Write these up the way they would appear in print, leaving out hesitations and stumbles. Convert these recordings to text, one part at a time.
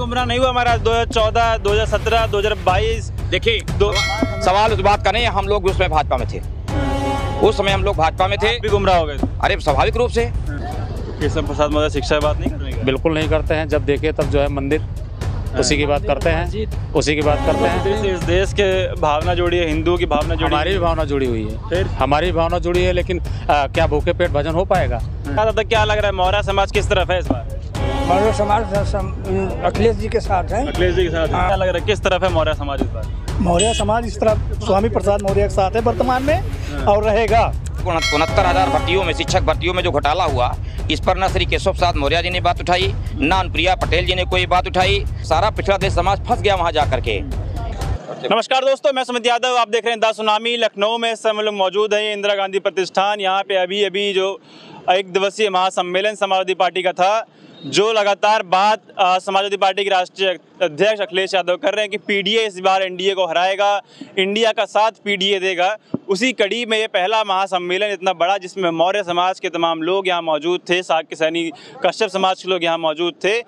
गुमराह नहीं हुआ हमारा 2014, 2017, 2022। देखिए सवाल उस बात का नहीं, हम लोग उसमें भाजपा में थे, उस समय हम लोग भाजपा में थे। भी गुमराह हो गए थे। अरे स्वाभाविक रूप से। केशव प्रसाद मौर्य शिक्षा की बात नहीं करने बिल्कुल नहीं करते हैं। जब देखे तब जो है मंदिर उसी की बात करते हैं, उसी की बात करते हैं। इस देश के भावना जुड़ी है, हिंदुओं की भावना जुड़ी, हमारी भी भावना जुड़ी हुई है, फिर हमारी भी भावना जुड़ी है, लेकिन क्या भूखे पेट भजन हो पाएगा? क्या लग रहा है मौर्य समाज किस तरफ है इस बार? मौर्य समाज अखिलेश जी के साथ है। अखिलेश जी के साथ क्या लग रहा है किस तरफ है मौर्य समाज इस बार? मौर्य समाज इस तरफ स्वामी प्रसाद मौर्य के साथ है वर्तमान में और रहेगा। 69,000 भर्तियों में, शिक्षक भर्तियों में जो घोटाला हुआ, इस पर न श्री केशव प्रसाद मौर्य जी ने बात उठाई, न अनुप्रिया पटेल जी ने कोई बात उठाई। सारा पिछड़ा देश समाज फंस गया वहां जाकर के। नमस्कार दोस्तों, मैं सुमित यादव, आप देख रहे हैं द सुनामी। लखनऊ में हम लोग मौजूद हैं, इंदिरा गांधी प्रतिष्ठान। यहाँ पे अभी जो एक दिवसीय महासम्मेलन समाजवादी पार्टी का था, जो लगातार बात समाजवादी पार्टी के राष्ट्रीय अध्यक्ष अखिलेश यादव कर रहे हैं कि पीडीए इस बार एनडीए को हराएगा, इंडिया का साथ पीडीए देगा। उसी कड़ी में ये पहला महासम्मेलन इतना बड़ा, जिसमें मौर्य समाज के तमाम लोग यहाँ मौजूद थे, साग के सैनिक कश्यप समाज के लोग यहाँ मौजूद थे,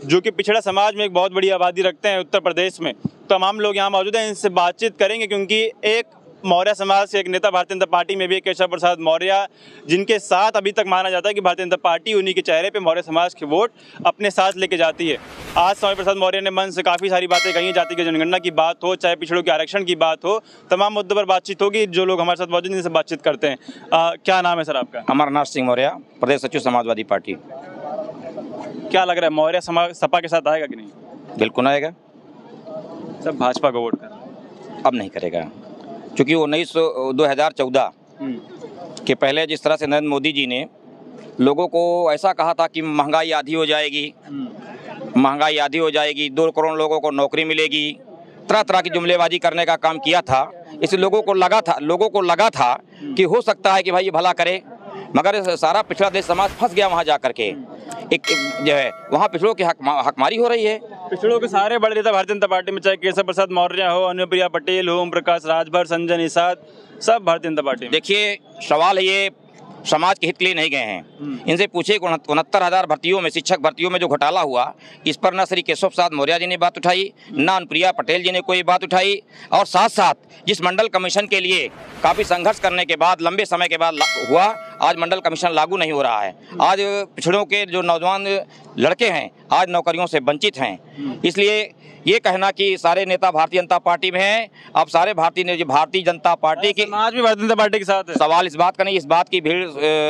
जो कि पिछड़ा समाज में एक बहुत बड़ी आबादी रखते हैं उत्तर प्रदेश में। तमाम लोग यहाँ मौजूद हैं, इनसे बातचीत करेंगे, क्योंकि एक मौर्य समाज से एक नेता भारतीय जनता पार्टी में भी केशव प्रसाद मौर्य, जिनके साथ अभी तक माना जाता है कि भारतीय जनता पार्टी उन्हीं के चेहरे पे मौर्य समाज के वोट अपने साथ लेके जाती है। आज स्वामी प्रसाद मौर्य ने मन से काफ़ी सारी बातें कही, जाति की जनगणना की बात हो, चाहे पिछड़ों के आरक्षण की बात हो, तमाम मुद्दों पर बातचीत होगी। जो लोग हमारे साथ मौजूद हैं, इनसे बातचीत करते हैं। क्या नाम है सर आपका? अमरनाथ सिंह मौर्य, प्रदेश सचिव समाजवादी पार्टी। क्या लग रहा है मौर्य समाज सपा के साथ आएगा कि नहीं? बिल्कुल आएगा। सब भाजपा को वोट कर अब नहीं करेगा, क्योंकि 2014 के पहले जिस तरह से नरेंद्र मोदी जी ने लोगों को ऐसा कहा था कि महंगाई आधी हो जाएगी, महंगाई आधी हो जाएगी, 2 करोड़ लोगों को नौकरी मिलेगी, तरह तरह की जुमलेबाजी करने का काम किया था। इसलिए लोगों को लगा था कि हो सकता है कि भाई ये भला करे, मगर सारा पिछड़ा देश समाज फंस गया वहाँ जा करके। एक जो है वहाँ पिछड़ों की हकमारी हो रही है। पिछड़ों के सारे बड़े नेता भारतीय जनता पार्टी में, चाहे केशव प्रसाद मौर्य हो, अनुप्रिया पटेल हो, ओम प्रकाश राजभर, संजय निषाद, सब भारतीय जनता पार्टी में। देखिए सवाल ये समाज के हित के लिए नहीं गए हैं। इनसे पूछे 69,000 भर्तियों में, शिक्षक भर्तियों में जो घोटाला हुआ, इस पर न श्री केशव प्रसाद मौर्य जी ने बात उठाई, न अनुप्रिया पटेल जी ने कोई बात उठाई। और साथ साथ जिस मंडल कमीशन के लिए काफ़ी संघर्ष करने के बाद, लंबे समय के बाद हुआ, आज मंडल कमीशन लागू नहीं हो रहा है। आज पिछड़ों के जो नौजवान लड़के हैं आज नौकरियों से वंचित हैं। इसलिए ये कहना कि सारे नेता भारतीय जनता पार्टी में हैं, अब सारे भारतीय जनता पार्टी की, समाज भी भारतीय जनता पार्टी के साथ है। सवाल इस बात का नहीं, इस बात की भीड़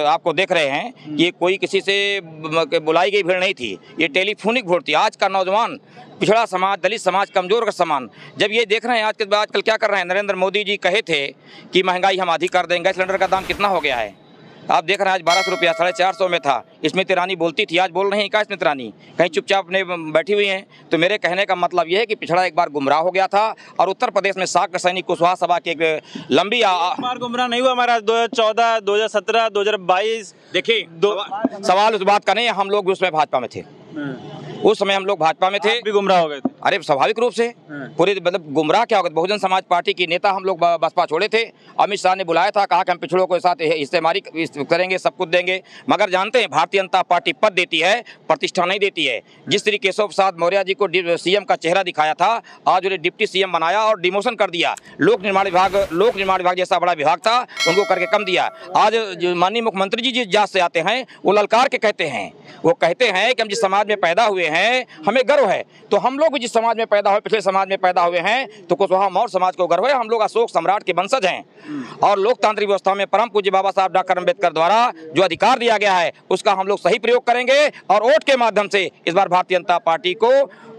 आपको देख रहे हैं, ये कोई किसी से बुलाई गई भीड़ नहीं थी, ये टेलीफोनिक भीड़ थी। आज का नौजवान, पिछड़ा समाज, दलित समाज, कमजोर का समान जब ये देख रहे हैं, आजकल क्या कर रहे हैं, नरेंद्र मोदी जी कहे थे कि महंगाई हम आधी कर देंगे। सिलेंडर का दाम कितना हो गया है आप देख रहे हैं, आज 1200 रुपया, 450 में था। स्मृति ईरानी बोलती थी, आज बोल रही हैं क्या स्मृति ईरानी? कहीं चुपचाप अपने बैठी हुई हैं। तो मेरे कहने का मतलब यह है कि पिछड़ा एक बार गुमराह हो गया था, और उत्तर प्रदेश में साग सैनिक कुशवाहा सभा की एक लंबी बार गुमराह नहीं हुआ हमारा 2014, 2017, 2022। देखिए सवाल उस बात का नहीं, हम लोग उसमें भाजपा में थे, उस समय हम लोग भाजपा में थे। भी गुमराह हो गए थे। अरे स्वाभाविक रूप से पूरे, मतलब गुमराह क्या हो गया? बहुजन समाज पार्टी की नेता हम लोग बसपा छोड़े थे। अमित शाह ने बुलाया था, कहा कि हम पिछड़ों के साथ इस्तेमारी करेंगे, सब कुछ देंगे, मगर जानते हैं भारतीय जनता पार्टी पद देती है, प्रतिष्ठा नहीं देती है। जिस तरीके केशव प्रसाद मौर्य जी को सीएम का चेहरा दिखाया था, आज उन्हें डिप्टी सीएम बनाया और डिमोशन कर दिया। लोक निर्माण विभाग जैसा बड़ा विभाग था, उनको करके कम दिया। आज माननीय मुख्यमंत्री जी जिस जात से आते हैं, वो ललकार के कहते हैं, वो कहते हैं कि हम जिस समाज में पैदा हुए हैं हमें गर्व है। तो हम लोग भी जिस समाज में पैदा हुए, पिछले समाज में पैदा हुए हैं, तो कुशवाहा मौर्य समाज को गर्व है। हम लोग अशोक सम्राट के वंशज हैं, और लोकतांत्रिक व्यवस्था में परम पूज्य बाबा साहब डॉक्टर अम्बेडकर द्वारा जो अधिकार दिया गया है, उसका हम लोग सही प्रयोग करेंगे, और वोट के माध्यम से इस बार भारतीय जनता पार्टी को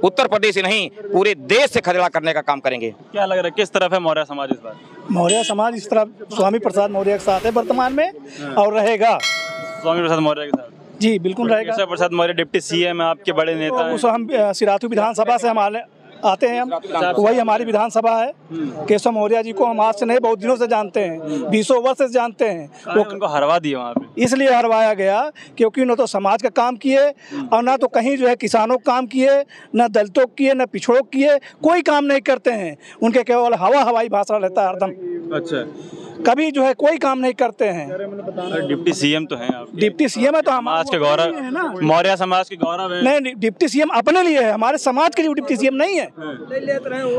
उत्तर प्रदेश ही नहीं पूरे देश से खदेड़ा करने का काम करेंगे। क्या लग रहा है किस तरफ है मौर्य समाज इस बार? मौर्य समाज इस तरफ स्वामी प्रसाद मौर्य के साथ है वर्तमान में और रहेगा। स्वामी प्रसाद मौर्य के साथ जी बिल्कुल रहेगा। केशव प्रसाद मौर्य डिप्टी सीएम है, आपके बड़े नेता हैं। उस हम सिराथू विधानसभा से हम आते हैं, हम वही हमारी विधानसभा है। केशव मौर्य जी को हम आज से नहीं, बहुत दिनों से जानते हैं, 20 वर्ष से जानते हैं। वो उनको हरवा दिए वहाँ पे, इसलिए हरवाया गया क्योंकि न तो समाज का काम किए, और ना तो कहीं जो है किसानों का काम किए, न दलितों किए, न पिछड़ों किए, कोई काम नहीं करते हैं। उनके केवल हवाई भाषण रहता है हरदम। अच्छा, कभी जो है कोई काम नहीं करते हैं। डिप्टी सीएम तो हैं आप, डिप्टी सीएम है तो समाज के गौरव, मौर्य समाज के गौरव है। नहीं, डिप्टी सीएम अपने लिए है, हमारे समाज के लिए डिप्टी सीएम नहीं है,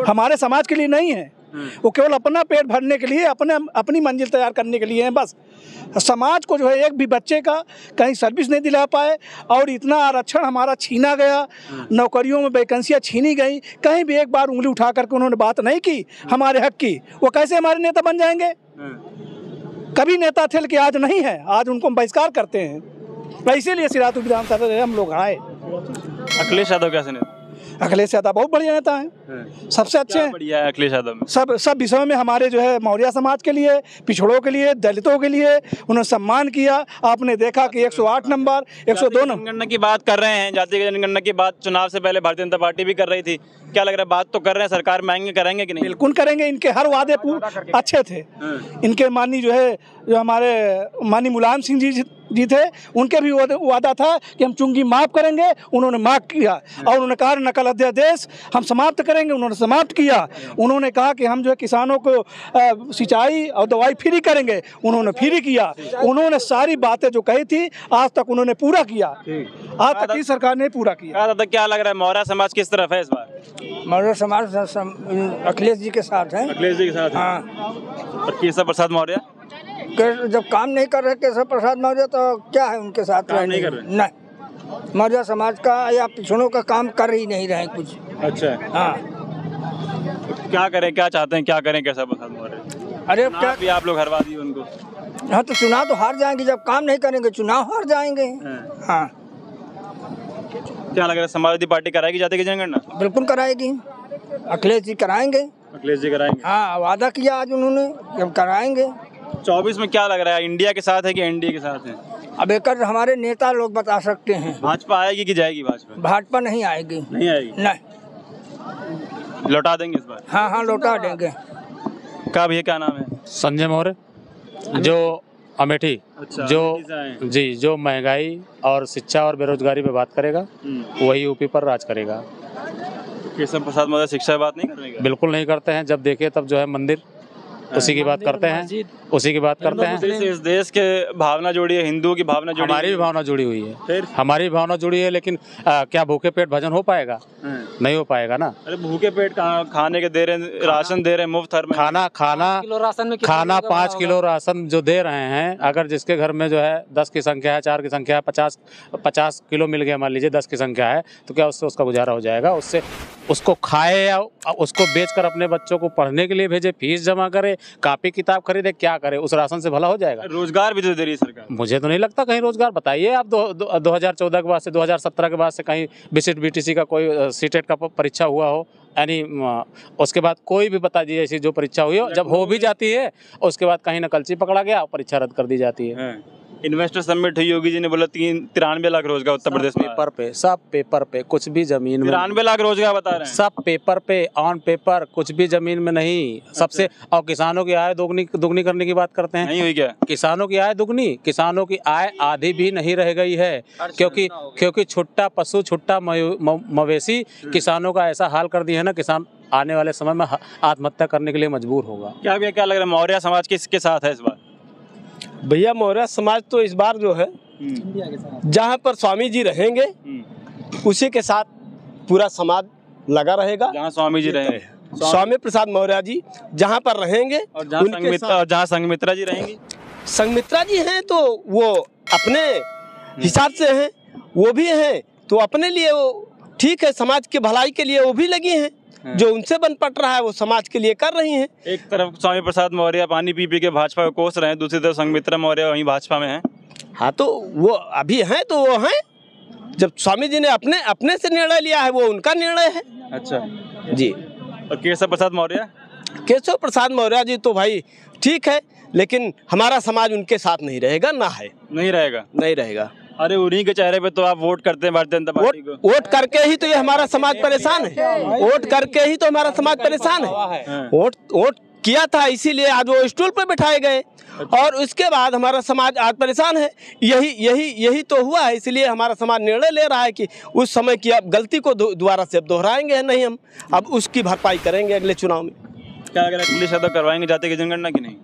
हमारे समाज के लिए नहीं है। वो केवल अपना पेट भरने के लिए, अपनी मंजिल तैयार करने के लिए है बस। समाज को जो है एक भी बच्चे का कहीं सर्विस नहीं दिला पाए और इतना आरक्षण हमारा छीना गया, नौकरियों में वैकेंसियाँ छीनी गई, कहीं भी एक बार उंगली उठा करके उन्होंने बात नहीं की हमारे हक की। वो कैसे हमारे नेता बन जाएंगे? कभी नेता थे लेकिन आज नहीं है, आज उनको हम बहिष्कार करते हैं। इसीलिए सिरातुल विधानसभा से हम लोग आए। अखिलेश यादव कैसे नेता? अखिलेश यादव बहुत बढ़िया नेता हैं, सबसे अच्छे हैं। बढ़िया है अखिलेश यादव में। सब विषयों में हमारे जो है मौर्य समाज के लिए, पिछड़ों के लिए, दलितों के लिए उन्होंने सम्मान किया। आपने देखा कि 108 नंबर, 102 नंबर। जनगणना की बात कर रहे हैं, जातीय जनगणना की बात चुनाव से पहले भारतीय जनता पार्टी भी कर रही थी। क्या लग रहा है, बात तो कर रहे हैं, सरकार मांगे करेंगे कि नहीं? बिल्कुल करेंगे, इनके हर वादे अच्छे थे। इनके माननीय जो हमारे माननीय मुलायम सिंह जी थे, उनके भी वादा था कि हम चुंगी माफ करेंगे, उन्होंने माफ किया। और उन्होंने कहा नकल अध्यादेश हम समाप्त करेंगे, उन्होंने समाप्त किया। उन्होंने कहा कि हम जो है किसानों को सिंचाई और दवाई फ्री करेंगे, उन्होंने फ्री किया। उन्होंने सारी बातें जो कही थी आज तक उन्होंने पूरा किया, आज तक की सरकार ने पूरा किया। क्या लग रहा है, मौर्य समाज किस तरफ है इस बार? मौर्य समाज अखिलेश जी के साथ है। अखिलेश जी के साथ? हाँ। और केशव प्रसाद मौर्य जब काम नहीं कर रहे केशव प्रसाद मौर्य तो क्या है उनके साथ? काम नहीं कर रहे? नहीं, मौर्य समाज का या पिछड़ों का काम कर ही नहीं रहे कुछ। अच्छा, हाँ। तो क्या करें, क्या चाहते हैं, क्या करें केशव प्रसाद मौर्य? अरे क्या भी आप लोग हरवा दिए उनको? हाँ, तो चुनाव तो हार जाएंगे, जब काम नहीं करेंगे चुनाव हार जाएंगे। हाँ। क्या लग रहा है, समाजवादी पार्टी कराएगी जातीय जनगणना? बिल्कुल कराएगी, अखिलेश जी कराएंगे। अखिलेश जी कराएंगे? हाँ, वादा किया आज उन्होंने, जब कराएंगे। 24 में क्या लग रहा है, इंडिया के साथ है कि एनडीए के साथ है? अब एक हमारे नेता लोग बता सकते हैं। भाजपा आएगी कि जाएगी? भाजपा नहीं आएगी। नहीं आएगी? नहीं। लौटा देंगे इस बार? हाँ हाँ, लौटा देंगे। क्या भैया, क्या नाम है? संजय मौर्य, जो अमेठी। अच्छा, जो जी, जो महंगाई और शिक्षा और बेरोजगारी पे बात करेगा वही यूपी पर राज करेगा। केशव प्रसाद मौर्य शिक्षा बात नहीं करेंगे? बिल्कुल नहीं करते हैं, जब देखे तब जो है मंदिर उसी की बात करते हैं, उसी की बात करते हैं। इस देश के भावना जुड़ी है, हिंदुओं की भावना जुड़ी, हमारी भी भावना जुड़ी हुई है, फिर हमारी भी भावना जुड़ी है, लेकिन क्या भूखे पेट भजन हो पाएगा? नहीं हो पाएगा ना। अरे भूखे पेट खाने के दे रहे, राशन दे रहे मुफ्त, हर खाना 5 किलो राशन जो दे रहे हैं, अगर जिसके घर में जो है 10 की संख्या है, 4 की संख्या है, 50 किलो मिल गया, मान लीजिए 10 की संख्या है, तो क्या उससे उसका गुजारा हो जाएगा? उससे उसको खाए या उसको बेचकर अपने बच्चों को पढ़ने के लिए भेजे, फीस जमा करे, कॉपी किताब खरीदे, क्या करे? उस राशन से भला हो जाएगा? रोजगार भी तो दे रही है सरकार। मुझे तो नहीं लगता कहीं रोजगार। बताइए आप 2014 के बाद से, 2017 के बाद से कहीं विशिष्ट बीटीसी का कोई सीटेट का परीक्षा हुआ हो? यानी उसके बाद कोई भी बता दीजिए ऐसी जो परीक्षा हुई हो, जब हो भी जाती है उसके बाद कहीं नकलची पकड़ा गया, परीक्षा रद्द कर दी जाती है। इन्वेस्टर समिट हुई, योगी जी ने बोला 93 लाख रोजगार उत्तर प्रदेश में। पेपर पे, सब पेपर पे, कुछ भी जमीन में। 93 लाख रोजगार बता रहे हैं, सब पेपर पे, ऑन पेपर, कुछ भी जमीन में नहीं। सबसे और किसानों की आय दुगनी करने की बात करते हैं। नहीं हुई क्या? किसानों की आय दुगनी, किसानों की आय आधी भी नहीं रह गई है, क्योंकि छुट्टा पशु, छुट्टा मवेशी किसानों का ऐसा हाल कर दिया है ना, किसान आने वाले समय में आत्महत्या करने के लिए मजबूर होगा। क्या लग रहा है, मौर्य समाज किसके साथ है इस बार? भैया, मौर्य समाज तो इस बार जो है जहाँ पर स्वामी जी रहेंगे उसी के साथ पूरा समाज लगा रहेगा। जहाँ स्वामी जी रहेंगे, स्वामी प्रसाद मौर्य जी जहाँ पर रहेंगे, और जहाँ संघमित्रा जी रहेंगी। संघमित्रा जी हैं तो वो अपने हिसाब से हैं, वो भी हैं तो अपने लिए वो ठीक है, समाज की भलाई के लिए वो भी लगी हैं। जो उनसे बन पट रहा है वो समाज के लिए कर रही हैं। एक तरफ स्वामी प्रसाद मौर्य पानी पी के भाजपा को कोस रहे हैं, दूसरी तरफ संघमित्रा मौर्य वहीं भाजपा में हैं। हाँ, तो वो अभी हैं तो वो हैं, जब स्वामी जी ने अपने से निर्णय लिया है वो उनका निर्णय है। अच्छा जी। और केशव प्रसाद मौर्य जी तो भाई ठीक है, लेकिन हमारा समाज उनके साथ नहीं रहेगा, नहीं रहेगा। अरे उन्हीं के चेहरे पे तो आप वोट करते हैं भारतीय जनता पार्टी को। वोट करके ही तो ये हमारा समाज परेशान है, वोट करके ही तो हमारा समाज परेशान है। वोट किया था इसीलिए आज वो स्टूल पर बैठाए गए, और उसके बाद हमारा समाज आज परेशान है। यही तो हुआ है, इसलिए हमारा समाज निर्णय ले रहा है कि उस समय की अब गलती को दोबारा से अब दोहराएंगे नहीं, हम अब उसकी भरपाई करेंगे अगले चुनाव में। क्या अगर अखिलेश यादव करवाएंगे जातीय जनगणना की? नहीं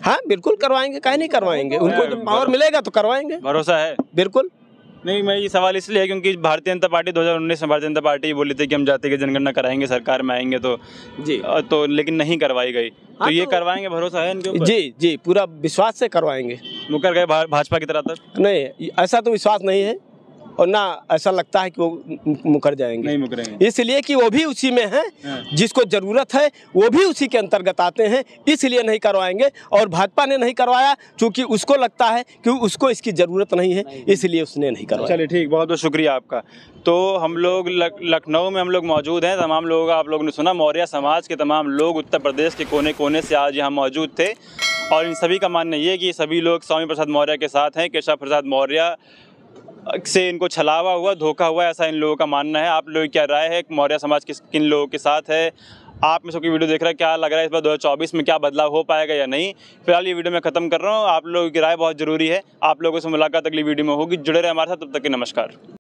हाँ बिल्कुल करवाएंगे, काहे नहीं करवाएंगे, उनको जब पावर मिलेगा तो करवाएंगे। भरोसा है? बिल्कुल। नहीं, मैं ये सवाल इसलिए है क्योंकि भारतीय जनता पार्टी 2019 में भारतीय जनता पार्टी बोली थी कि हम जाति की जनगणना कराएंगे, सरकार में आएंगे तो जी, तो लेकिन नहीं करवाई गई। तो ये तो करवाएंगे, भरोसा है इनके ऊपर? जी जी, पूरा विश्वास से करवाएंगे। मुकर गए भाजपा की तरह तक? नहीं, ऐसा तो विश्वास नहीं है और ना ऐसा लगता है कि वो मुकर जाएंगे। नहीं मुकरेंगे, इसलिए कि वो भी उसी में है, जिसको जरूरत है वो भी उसी के अंतर्गत आते हैं, इसलिए नहीं करवाएंगे। और भाजपा ने नहीं करवाया क्योंकि उसको लगता है कि उसको इसकी जरूरत नहीं है, इसलिए उसने नहीं करवाया। चलिए ठीक, बहुत बहुत शुक्रिया आपका। तो हम लोग लखनऊ में हम लोग मौजूद हैं। तमाम लोग, आप लोगों ने सुना, मौर्य समाज के तमाम लोग उत्तर प्रदेश के कोने कोने से आज यहाँ मौजूद थे और इन सभी का मानना ये है कि सभी लोग स्वामी प्रसाद मौर्य के साथ हैं। केशव प्रसाद मौर्य से इनको छलावा हुआ, धोखा हुआ, ऐसा इन लोगों का मानना है। आप लोगों की क्या राय है? मौर्य समाज किन लोगों के साथ है? आप में सबकी वीडियो देख रहे हैं, क्या लग रहा है इस बार 2024 में क्या बदलाव हो पाएगा या नहीं? फिलहाल ये वीडियो मैं खत्म कर रहा हूँ। आप लोगों की राय बहुत ज़रूरी है। आप लोगों से मुलाकात अगली वीडियो में होगी। जुड़े रहे हमारे साथ, तब तक के नमस्कार।